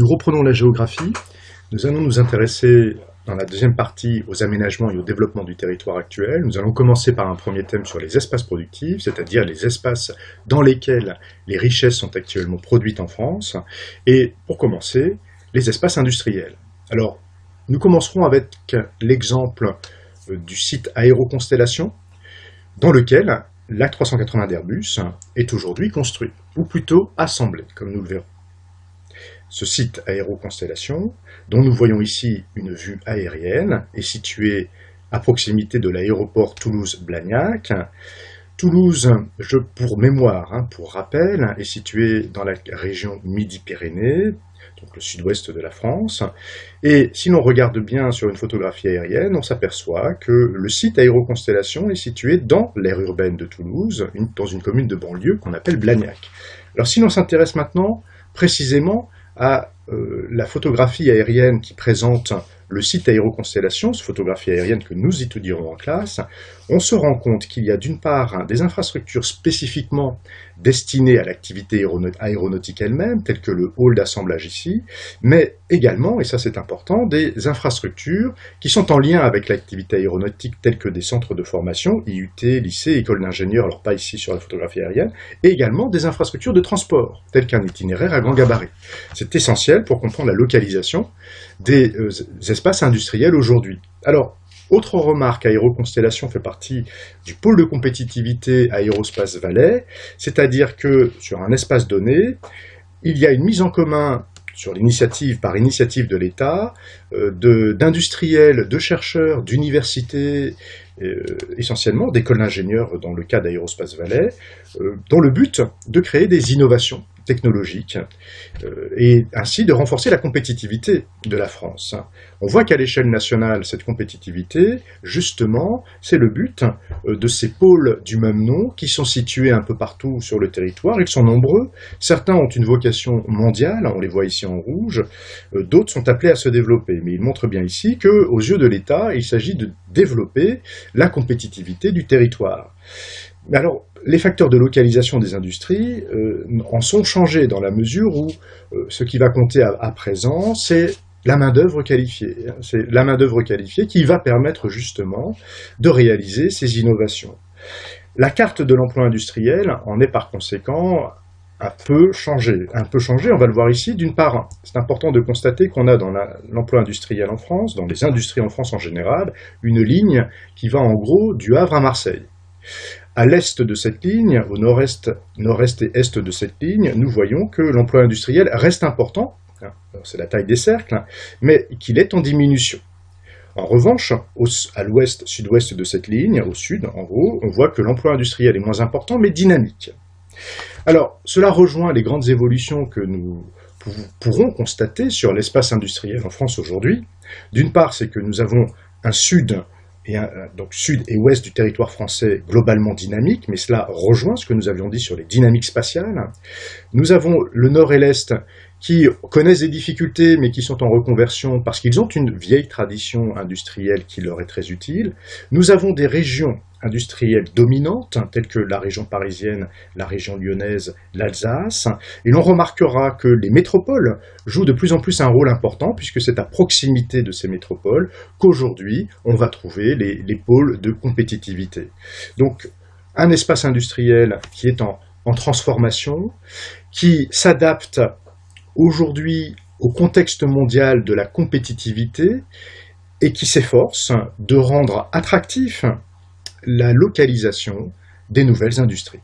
Nous reprenons la géographie. Nous allons nous intéresser dans la deuxième partie aux aménagements et au développement du territoire actuel. Nous allons commencer par un premier thème sur les espaces productifs, c'est-à-dire les espaces dans lesquels les richesses sont actuellement produites en France. Et pour commencer, les espaces industriels. Alors, nous commencerons avec l'exemple du site Aéroconstellation, dans lequel l'A380 d'Airbus est aujourd'hui construit, ou plutôt assemblé, comme nous le verrons. Ce site Aéroconstellation, dont nous voyons ici une vue aérienne, est situé à proximité de l'aéroport Toulouse-Blagnac. Toulouse, pour mémoire, pour rappel, est situé dans la région Midi-Pyrénées, donc le sud-ouest de la France. Et si l'on regarde bien sur une photographie aérienne, on s'aperçoit que le site Aéroconstellation est situé dans l'aire urbaine de Toulouse, dans une commune de banlieue qu'on appelle Blagnac. Alors si l'on s'intéresse maintenant précisément à la photographie aérienne qui présente le site Aéroconstellation, cette photographie aérienne que nous étudierons en classe, on se rend compte qu'il y a d'une part des infrastructures spécifiquement destinées à l'activité aéronautique elle-même, telles que le hall d'assemblage ici, mais également, et ça c'est important, des infrastructures qui sont en lien avec l'activité aéronautique, telles que des centres de formation, IUT, lycée, école d'ingénieurs, alors pas ici sur la photographie aérienne, et également des infrastructures de transport, telles qu'un itinéraire à grand gabarit. C'est essentiel pour comprendre la localisation des espaces industriels aujourd'hui. Alors, autre remarque, Aéroconstellation fait partie du pôle de compétitivité Aérospace Valais, c'est-à-dire que sur un espace donné, il y a une mise en commun par initiative de l'État, d'industriels, de chercheurs, d'universités, essentiellement d'écoles d'ingénieurs dans le cas d'Aérospace Valais, dans le but de créer des innovations technologiques et ainsi de renforcer la compétitivité de la France. On voit qu'à l'échelle nationale, cette compétitivité, justement, c'est le but de ces pôles du même nom qui sont situés un peu partout sur le territoire. Ils sont nombreux. Certains ont une vocation mondiale, on les voit ici en rouge. D'autres sont appelés à se développer. Mais il montre bien ici qu'aux yeux de l'État, il s'agit de développer la compétitivité du territoire. Alors, les facteurs de localisation des industries en sont changés dans la mesure où ce qui va compter à présent, c'est la main-d'œuvre qualifiée. C'est la main-d'œuvre qualifiée qui va permettre justement de réaliser ces innovations. La carte de l'emploi industriel en est par conséquent un peu changée. On va le voir ici. D'une part, c'est important de constater qu'on a dans l'emploi industriel en France, dans les industries en France en général, une ligne qui va en gros du Havre à Marseille. À l'est de cette ligne, au nord-est et est de cette ligne, nous voyons que l'emploi industriel reste important, c'est la taille des cercles, mais qu'il est en diminution. En revanche, à l'ouest, sud-ouest de cette ligne, au sud, en gros, on voit que l'emploi industriel est moins important, mais dynamique. Alors, cela rejoint les grandes évolutions que nous pourrons constater sur l'espace industriel en France aujourd'hui. D'une part, c'est que nous avons un sud, donc sud et ouest du territoire français globalement dynamique, mais cela rejoint ce que nous avions dit sur les dynamiques spatiales. Nous avons le nord et l'est qui connaissent des difficultés, mais qui sont en reconversion parce qu'ils ont une vieille tradition industrielle qui leur est très utile. Nous avons des régions industrielles dominantes, telles que la région parisienne, la région lyonnaise, l'Alsace, et l'on remarquera que les métropoles jouent de plus en plus un rôle important, puisque c'est à proximité de ces métropoles qu'aujourd'hui on va trouver les pôles de compétitivité. Donc un espace industriel qui est en transformation, qui s'adapte aujourd'hui au contexte mondial de la compétitivité et qui s'efforce de rendre attractif la localisation des nouvelles industries.